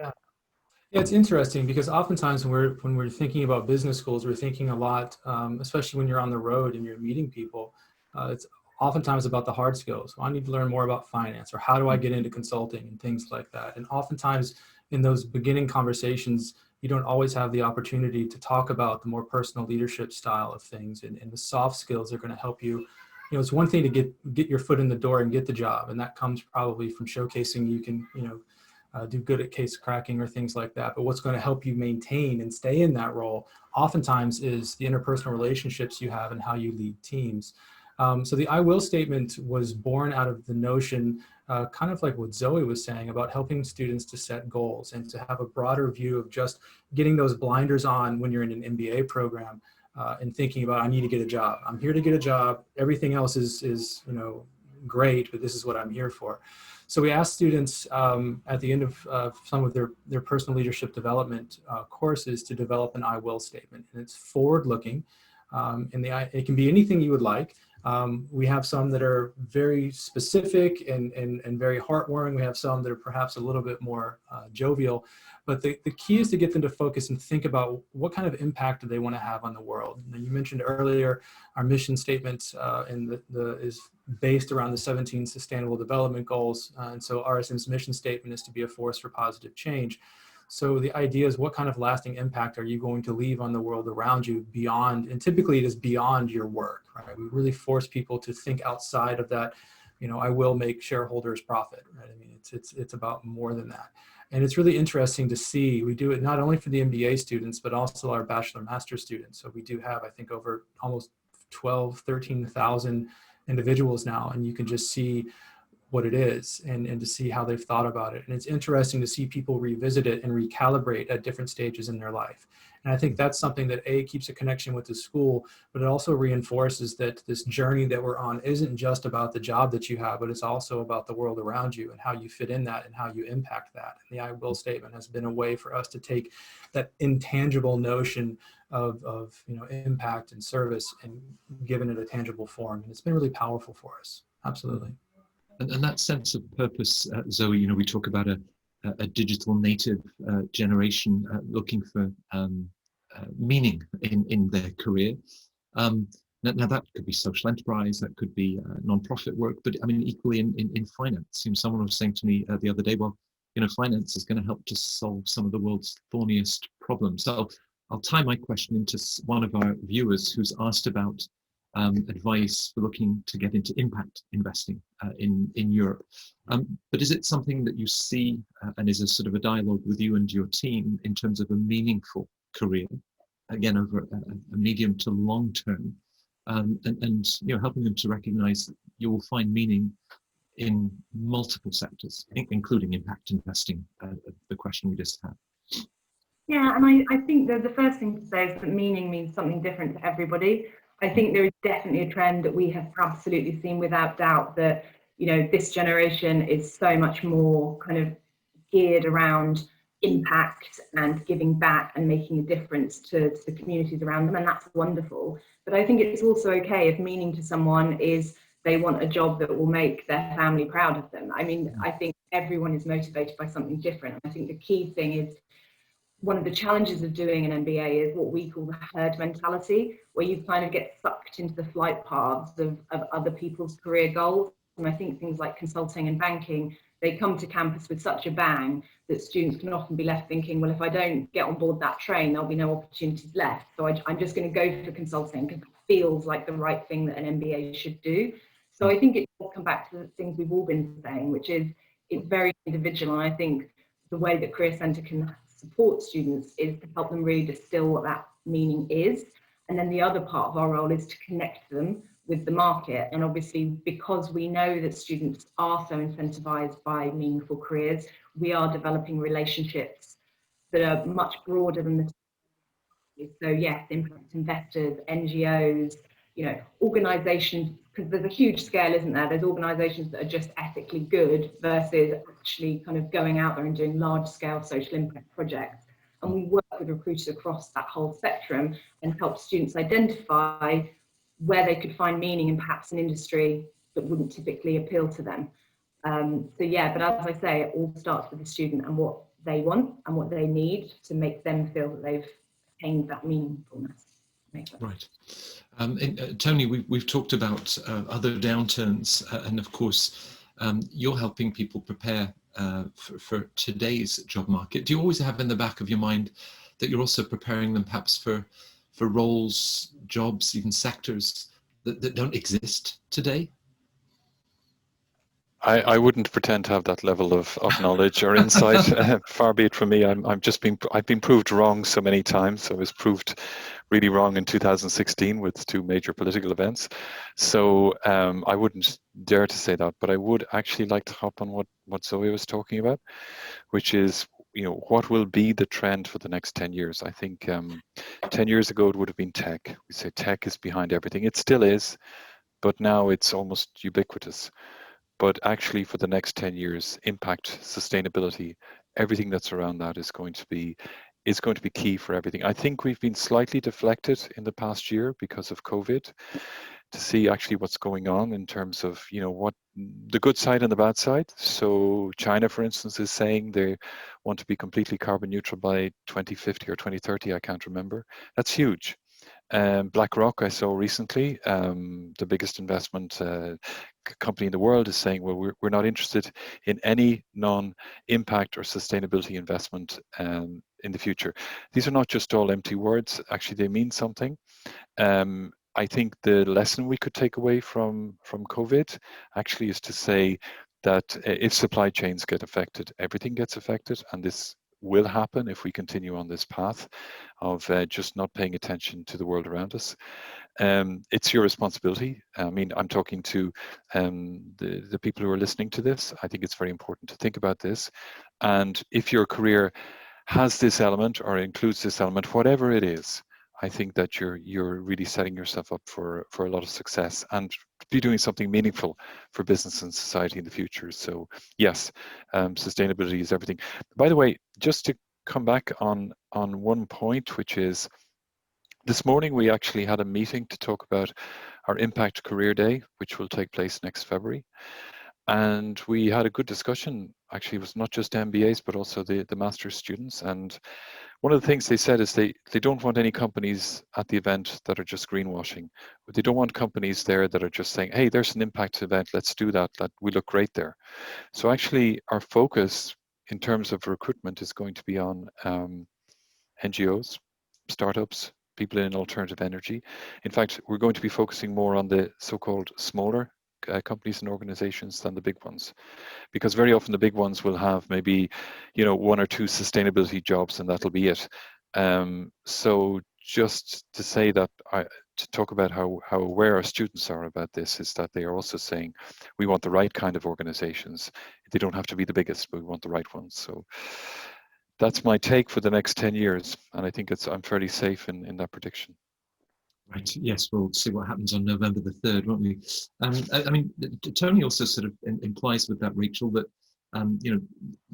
Yeah, it's interesting because oftentimes when we're thinking about business schools, we're thinking a lot, especially when you're on the road and you're meeting people, it's oftentimes about the hard skills. Well, I need to learn more about finance, or how do I get into consulting and things like that. And oftentimes in those beginning conversations, you don't always have the opportunity to talk about the more personal leadership style of things, and the soft skills are going to help you. It's one thing to get your foot in the door and get the job, and that comes probably from showcasing you can do good at case cracking or things like that. But what's going to help you maintain and stay in that role oftentimes is the interpersonal relationships you have and how you lead teams. So the I will statement was born out of the notion, kind of like what Zoe was saying about helping students to set goals and to have a broader view of just getting those blinders on when you're in an MBA program and thinking about, I need to get a job. I'm here to get a job. Everything else is great, but this is what I'm here for. So we asked students at the end of some of their personal leadership development courses to develop an I will statement, and it's forward-looking. It can be anything you would like. We have some that are very specific and very heartwarming. We have some that are perhaps a little bit more jovial. But the key is to get them to focus and think about what kind of impact do they want to have on the world. Now, you mentioned earlier our mission statement is based around the 17 Sustainable Development Goals. And so RSM's mission statement is to be a force for positive change. So the idea is, what kind of lasting impact are you going to leave on the world around you beyond, and typically it is beyond your work, right? We really force people to think outside of that, I will make shareholders profit, right? I mean, it's about more than that. And it's really interesting to see, we do it not only for the MBA students, but also our bachelor master students. So we do have, I think, over almost 13,000 individuals now, and you can just see what it is and to see how they've thought about it. And it's interesting to see people revisit it and recalibrate at different stages in their life. And I think that's something that keeps a connection with the school, but it also reinforces that this journey that we're on isn't just about the job that you have, but it's also about the world around you and how you fit in that and how you impact that. And the I will statement has been a way for us to take that intangible notion of impact and service and given it a tangible form. And it's been really powerful for us. Absolutely.
And that sense of purpose, Zoe, we talk about a digital native generation looking for meaning in their career. Now that could be social enterprise, that could be non-profit work, but I mean, equally in finance. Someone was saying to me the other day, well, finance is going to help to solve some of the world's thorniest problems. So I'll tie my question into one of our viewers who's asked about advice for looking to get into impact investing in Europe. But is it something that you see and is a sort of a dialogue with you and your team in terms of a meaningful career, again, over a medium to long term, and helping them to recognize that you will find meaning in multiple sectors, including impact investing, the question we just had?
Yeah, and I think that the first thing to say is that meaning means something different to everybody. I think there is definitely a trend that we have absolutely seen without doubt that, this generation is so much more kind of geared around impact and giving back and making a difference to the communities around them, and that's wonderful. But I think it's also okay if meaning to someone is they want a job that will make their family proud of them. I mean, I think everyone is motivated by something different. I think the key thing is, one of the challenges of doing an MBA is what we call the herd mentality, where you kind of get sucked into the flight paths of other people's career goals. And I think things like consulting and banking, they come to campus with such a bang that students can often be left thinking, well, if I don't get on board that train, there'll be no opportunities left. So I'm just going to go for consulting because it feels like the right thing that an MBA should do. So I think it will come back to the things we've all been saying, which is it's very individual. And I think the way that Career Centre can support students is to help them really distill what that meaning is. And then the other part of our role is to connect them with the market. And obviously, because we know that students are so incentivized by meaningful careers, we are developing relationships that are much broader than the. So yes, impact investors, NGOs, organizations, because there's a huge scale, isn't there? There's organizations that are just ethically good versus actually kind of going out there and doing large scale social impact projects. And we work with recruiters across that whole spectrum and help students identify where they could find meaning in perhaps an industry that wouldn't typically appeal to them. So yeah, but as I say, it all starts with the student and what they want and what they need to make them feel that they've attained that meaningfulness.
Right. Tony, we've talked about other downturns, and of course, you're helping people prepare for today's job market. Do you always have in the back of your mind that you're also preparing them perhaps for roles, jobs, even sectors that don't exist today?
I wouldn't pretend to have that level of knowledge or insight. Far be it from me. I've been proved wrong so many times. I was proved really wrong in 2016 with 2 major political events. So I wouldn't dare to say that, but I would actually like to hop on what Zoe was talking about, which is, what will be the trend for the next 10 years? I think 10 years ago it would have been tech. We say tech is behind everything. It still is, but now it's almost ubiquitous. But actually, for the next 10 years, impact, sustainability, everything that's around that is going to be key for everything. I think we've been slightly deflected in the past year because of COVID to see actually what's going on in terms of, what the good side and the bad side. So China, for instance, is saying they want to be completely carbon neutral by 2050 or 2030. I can't remember. That's huge. BlackRock, I saw recently, the biggest investment company in the world, is saying, well, we're not interested in any non-impact or sustainability investment in the future. These are not just all empty words. Actually, they mean something. I think the lesson we could take away from COVID actually is to say that if supply chains get affected, everything gets affected, and this will happen if we continue on this path of just not paying attention to the world around us. It's your responsibility. I mean, I'm talking to the people who are listening to this. I think it's very important to think about this. And if your career has this element or includes this element, whatever it is, I think that you're really setting yourself up for a lot of success and be doing something meaningful for business and society in the future. So yes, sustainability is everything. By the way, just to come back on one point, which is this morning we actually had a meeting to talk about our Impact Career Day, which will take place next February. And we had a good discussion. Actually, it was not just MBAs, but also the master's students. And one of the things they said is they don't want any companies at the event that are just greenwashing. They don't want companies there that are just saying, hey, there's an impact event, let's do that, we look great there. So actually our focus in terms of recruitment is going to be on NGOs, startups, people in alternative energy. In fact, we're going to be focusing more on the so-called smaller companies and organizations than the big ones, because very often the big ones will have maybe 1 or 2 sustainability jobs and that'll be it. So just to say that, to talk about how aware our students are about this, is that they are also saying we want the right kind of organizations. They don't have to be the biggest, but we want the right ones. So that's my take for the next 10 years, and I think I'm fairly safe in that prediction.
Right. Yes, we'll see what happens on November the 3rd, won't we? I mean, Tony also sort of implies with that, Rachel, that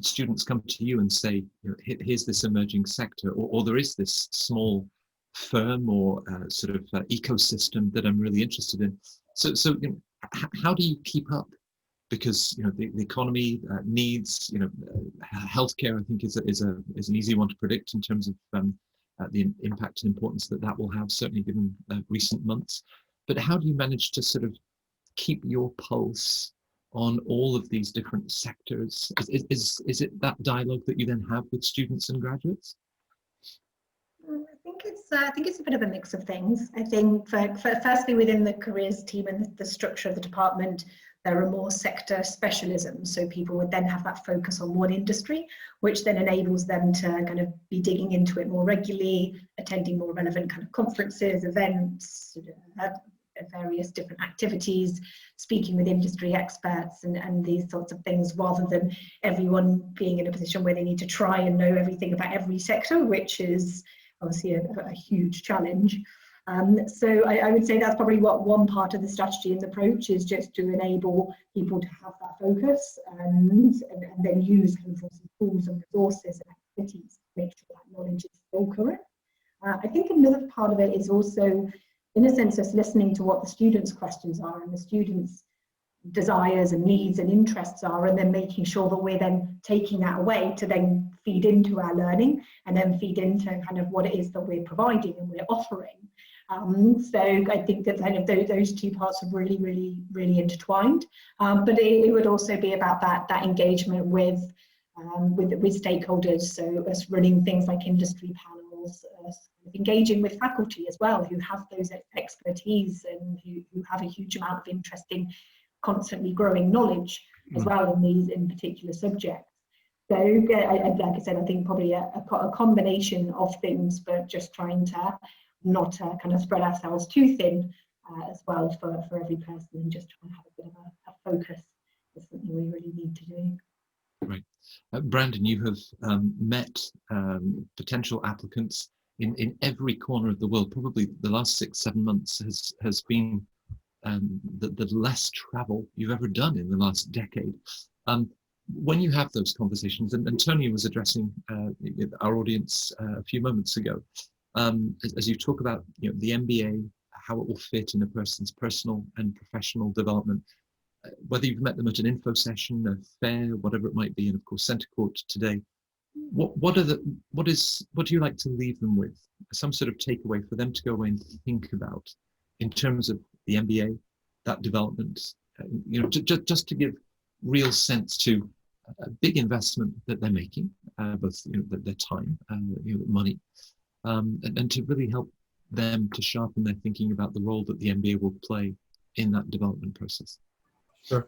students come to you and say, here's this emerging sector, or there is this small firm or sort of ecosystem that I'm really interested in. So how do you keep up? Because the economy needs healthcare. I think is an easy one to predict in terms of the impact and importance that will have, certainly given recent months. But how do you manage to sort of keep your pulse on all of these different sectors? Is it that dialogue that you then have with students and graduates?
I think it's a bit of a mix of things. I think firstly, within the careers team and the structure of the department, there are more sector specialisms. So people would then have that focus on one industry, which then enables them to kind of be digging into it more regularly, attending more relevant kind of conferences, events, various different activities, speaking with industry experts and these sorts of things, rather than everyone being in a position where they need to try and know everything about every sector, which is obviously a huge challenge. So I would say that's probably what one part of the strategy and the approach is, just to enable people to have that focus and then use kind of tools and resources and activities to make sure that knowledge is still current. I think another part of it is also, in a sense, just listening to what the students' questions are and the students' desires and needs and interests are, and then making sure that we're then taking that away to then feed into our learning and then feed into kind of what it is that we're providing and we're offering. So I think that kind of those 2 parts are really, really, really intertwined. But it would also be about that engagement with stakeholders. So us running things like industry panels, engaging with faculty as well, who have those expertise and who have a huge amount of interest in constantly growing knowledge. as well in particular subjects. So like I said, I think probably a combination of things, but just trying to not kind of spread ourselves too thin as well for every person, and just trying to have a bit of a focus is something we really need to do.
Right. Brandon, you have met potential applicants in every corner of the world. Probably the last 6-7 months has been the less travel you've ever done in the last decade. When you have those conversations, and Tony was addressing our audience a few moments ago, as you talk about the MBA, how it will fit in a person's personal and professional development, whether you've met them at an info session, a fair, whatever it might be, and of course Centre Court today, what do you like to leave them with? Some sort of takeaway for them to go away and think about in terms of the MBA, that development, just to give real sense to a big investment that they're making, both their time, money, and to really help them to sharpen their thinking about the role that the MBA will play in that development process.
Sure.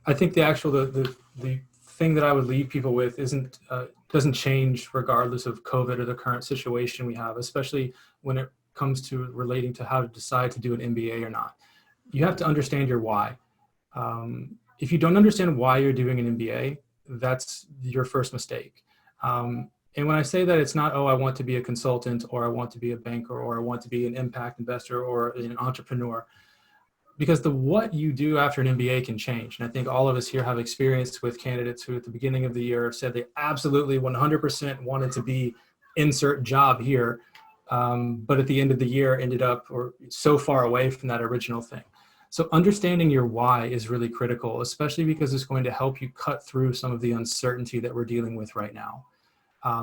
I think the thing that I would leave people with doesn't change regardless of COVID or the current situation we have, especially when it comes to relating to how to decide to do an MBA or not. You have to understand your why. If you don't understand why you're doing an MBA, that's your first mistake. And when I say that, it's not, oh, I want to be a consultant, or I want to be a banker, or I want to be an impact investor or an entrepreneur. Because the what you do after an MBA can change. And I think all of us here have experience with candidates who at the beginning of the year said they absolutely 100% wanted to be insert job here, but at the end of the year ended up so far away from that original thing. So understanding your why is really critical, especially because it's going to help you cut through some of the uncertainty that we're dealing with right now.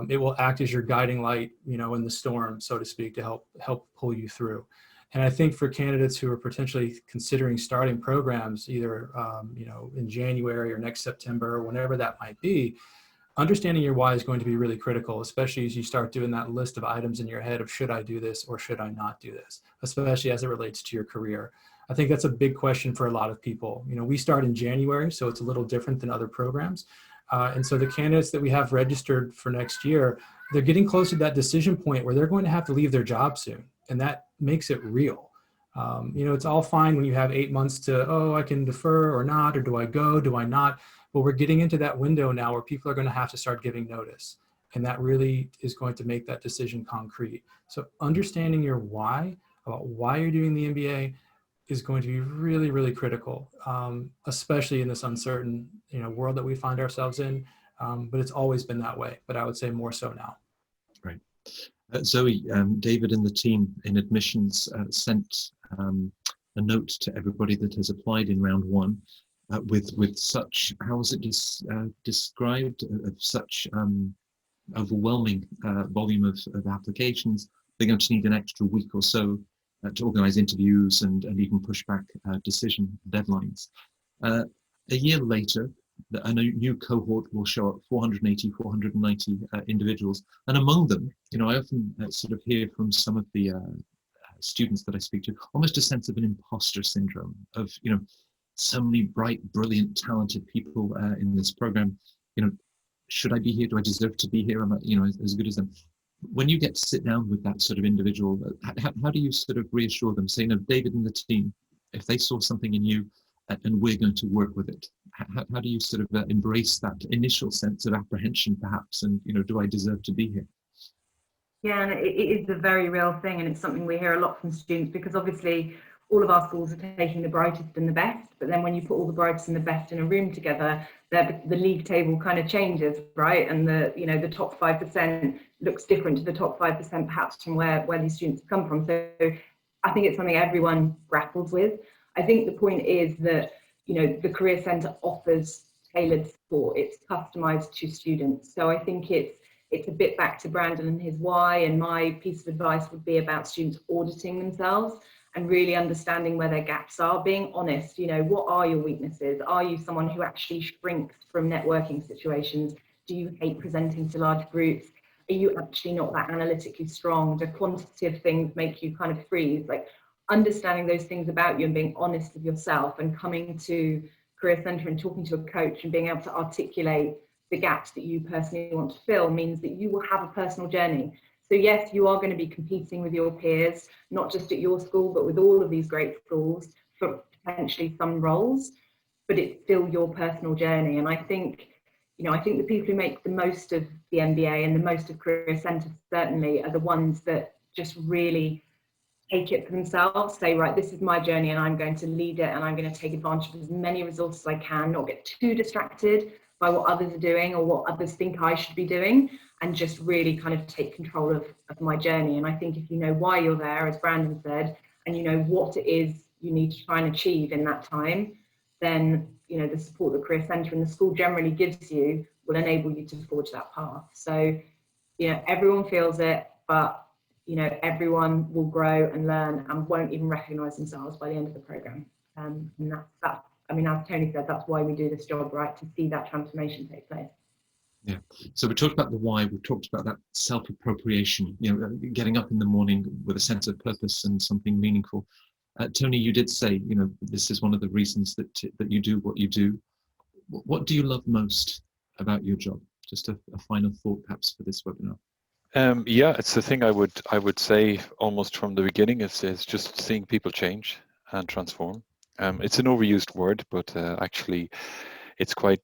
It will act as your guiding light, in the storm, so to speak, to help pull you through. And I think for candidates who are potentially considering starting programs, either in January or next September, or whenever that might be, understanding your why is going to be really critical, especially as you start doing that list of items in your head of should I do this or should I not do this, especially as it relates to your career. I think that's a big question for a lot of people. We start in January, so it's a little different than other programs. And so the candidates that we have registered for next year, they're getting close to that decision point where they're going to have to leave their job soon. And that makes it real. It's all fine when you have 8 months to, I can defer or not, or do I go, do I not? But we're getting into that window now where people are going to have to start giving notice. And that really is going to make that decision concrete. So understanding your why, about why you're doing the MBA, is going to be really, really critical, especially in this uncertain world that we find ourselves in. But it's always been that way, but I would say more so now.
Right. Zoe, David and the team in admissions sent a note to everybody that has applied in round one with such, how was it described, of such overwhelming volume of applications. They're going to need an extra week or so to organise interviews and even push back decision deadlines. A year later, a new cohort will show up, 480, 490 individuals. And among them, I often sort of hear from some of the students that I speak to, almost a sense of an imposter syndrome of, so many bright, brilliant, talented people in this program. Should I be here? Do I deserve to be here? Am I, as good as them? When you get to sit down with that sort of individual, how do you sort of reassure them, saying, David and the team, if they saw something in you and we're going to work with it, how do you sort of embrace that initial sense of apprehension, perhaps, and, do I deserve to be here?
Yeah, and it is a very real thing, and it's something we hear a lot from students, because obviously all of our schools are taking the brightest and the best, but then when you put all the brightest and the best in a room together, the league table kind of changes, right? And the top 5% looks different to the top 5% perhaps from where these students come from. So I think it's something everyone grapples with. I think the point is that the Career Centre offers tailored support. It's customised to students. So I think it's a bit back to Brandon and his why, and my piece of advice would be about students auditing themselves and really understanding where their gaps are, being honest. What are your weaknesses? Are you someone who actually shrinks from networking situations? Do you hate presenting to large groups? Are you actually not that analytically strong? Do quantitative things make you kind of freeze? Like, understanding those things about you and being honest with yourself and coming to Career Centre and talking to a coach and being able to articulate the gaps that you personally want to fill means that you will have a personal journey. So yes, you are going to be competing with your peers, not just at your school, but with all of these great schools for potentially some roles, but it's still your personal journey. And I think, I think the people who make the most of the MBA and the most of Career Centre certainly are the ones that just really take it for themselves, say, right, this is my journey and I'm going to lead it and I'm going to take advantage of as many resources as I can, not get too distracted by what others are doing or what others think I should be doing, and just really kind of take control of my journey. And I think if you know why you're there, as Brandon said, and you know what it is you need to try and achieve in that time, then the support that Career Centre and the school generally gives you will enable you to forge that path. So everyone feels it, but everyone will grow and learn and won't even recognise themselves by the end of the programme. And that's I mean, as Tony said, that's why we do this job, right? To see that transformation take place.
Yeah. So we talked about the why. We talked about that self-appropriation. Getting up in the morning with a sense of purpose and something meaningful. Tony, you did say, this is one of the reasons that you do what you do. What do you love most about your job? Just a final thought, perhaps, for this webinar.
Yeah, it's the thing I would say almost from the beginning is just seeing people change and transform. It's an overused word, but actually, it's quite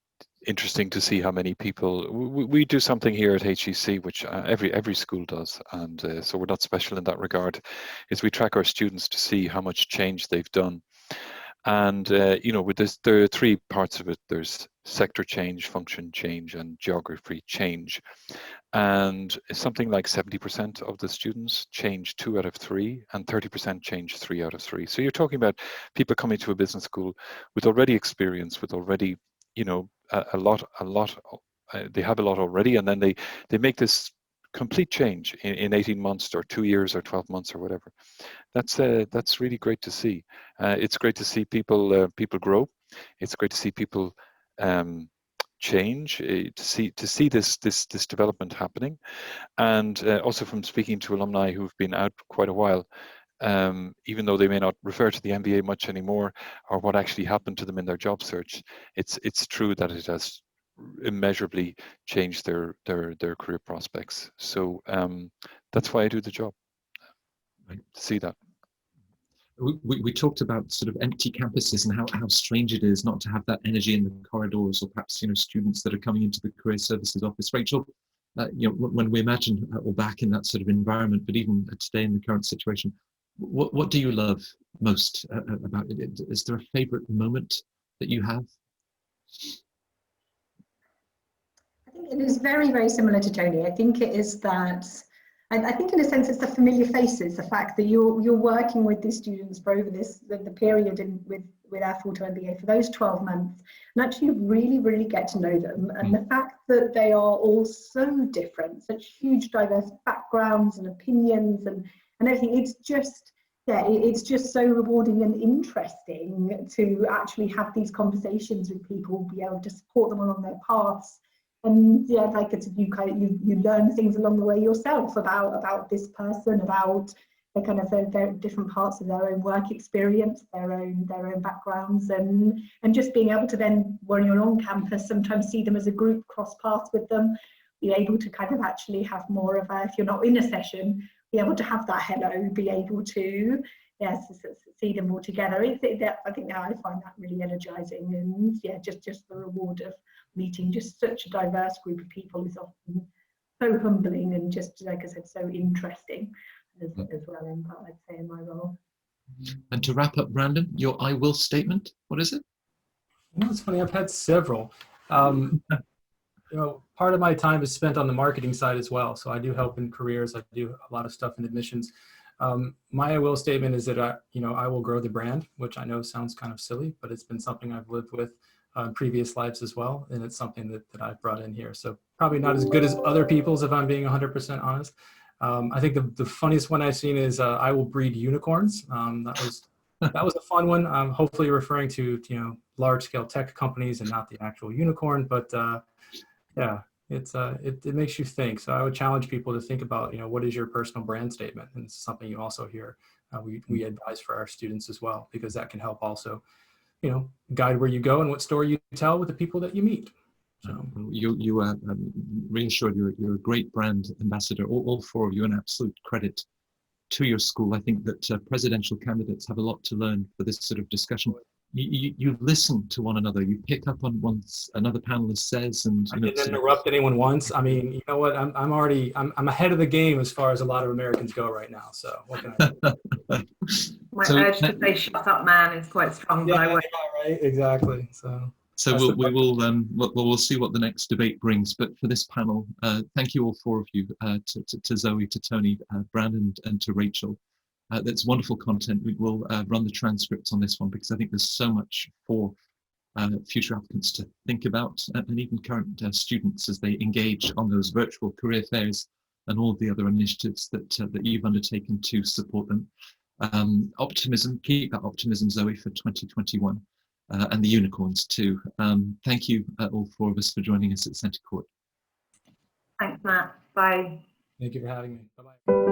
interesting to see how many people we do something here at HEC, which every school does, and so we're not special in that regard. Is we track our students to see how much change they've done, and with this, there are three parts of it. There's sector change, function change, and geography change. And something like 70% of the students change 2 out of 3, and 30% change 3 out of 3. So you're talking about people coming to a business school with already experience, with already, a lot. They have a lot already, and then they make this complete change in 18 months or 2 years or 12 months or whatever. That's really great to see. It's great to see people grow. It's great to see people change, to see this development happening, and also from speaking to alumni who've been out quite a while, even though they may not refer to the MBA much anymore or what actually happened to them in their job search, it's true that it has immeasurably changed their career prospects. So that's why I do the job, right, to see that.
We talked about sort of empty campuses and how strange it is not to have that energy in the corridors, or perhaps students that are coming into the career services office. Rachel, when we imagine or back in that sort of environment, but even today in the current situation, what do you love most about it? Is there a favorite moment that you have?
I think it is very, very similar to Tony. I think it is that, I think in a sense it's the familiar faces, the fact that you're working with these students for over the period with our full-time MBA for those 12 months, and actually really, really get to know them. And the fact that they are all so different, such huge diverse backgrounds and opinions and everything, it's just, it's just so rewarding and interesting to actually have these conversations with people, be able to support them along their paths. And like it's you learn things along the way yourself about this person, about the kind of their different parts of their own work experience, their own backgrounds, and just being able to then, when you're on campus, sometimes see them as a group, cross paths with them, be able to kind of actually have more of a, if you're not in a session, be able to have that hello, be able to see them all together. I think that I find that really energizing, and just the reward of meeting just such a diverse group of people is often so humbling and just, like I said, so interesting as well, I'd say, in my role.
And to wrap up, Brandon, your I will statement, what is it?
It's funny, I've had several. Part of my time is spent on the marketing side as well. So I do help in careers. I do a lot of stuff in admissions. My I will statement is that I will grow the brand, which I know sounds kind of silly, but it's been something I've lived with previous lives as well, and it's something that I've brought in here. So probably not as good as other people's, if I'm being 100% honest. I think the funniest one I've seen is I will breed unicorns. That was a fun one. Hopefully referring to large scale tech companies and not the actual unicorn, but it makes you think. So I would challenge people to think about what is your personal brand statement, and it's something you also hear we advise for our students as well, because that can help also guide where you go and what story you tell with the people that you meet. So
you are reassured you're a great brand ambassador, all four of you, an absolute credit to your school. I think that presidential candidates have a lot to learn for this sort of discussion. You listen to one another. You pick up on what another panelist says, and
I didn't interrupt anyone once. I mean, you know what? I'm ahead of the game as far as a lot of Americans go right now. So what can I do?
My urge to say "shut up, man" is quite strong, but I won't.
Right, exactly. So
we'll see what the next debate brings. But for this panel, thank you all four of you, to Zoe, to Tony, Brandon, and to Rachel. That's wonderful content. We will run the transcripts on this one because I think there's so much for future applicants to think about, and even current students as they engage on those virtual career fairs and all the other initiatives that you've undertaken to support them. Optimism, keep that optimism, Zoe, for 2021, and the unicorns too. Thank you, all four of us, for joining us at Centre Court.
Thanks, Matt. Bye.
Thank you for having me. Bye-bye.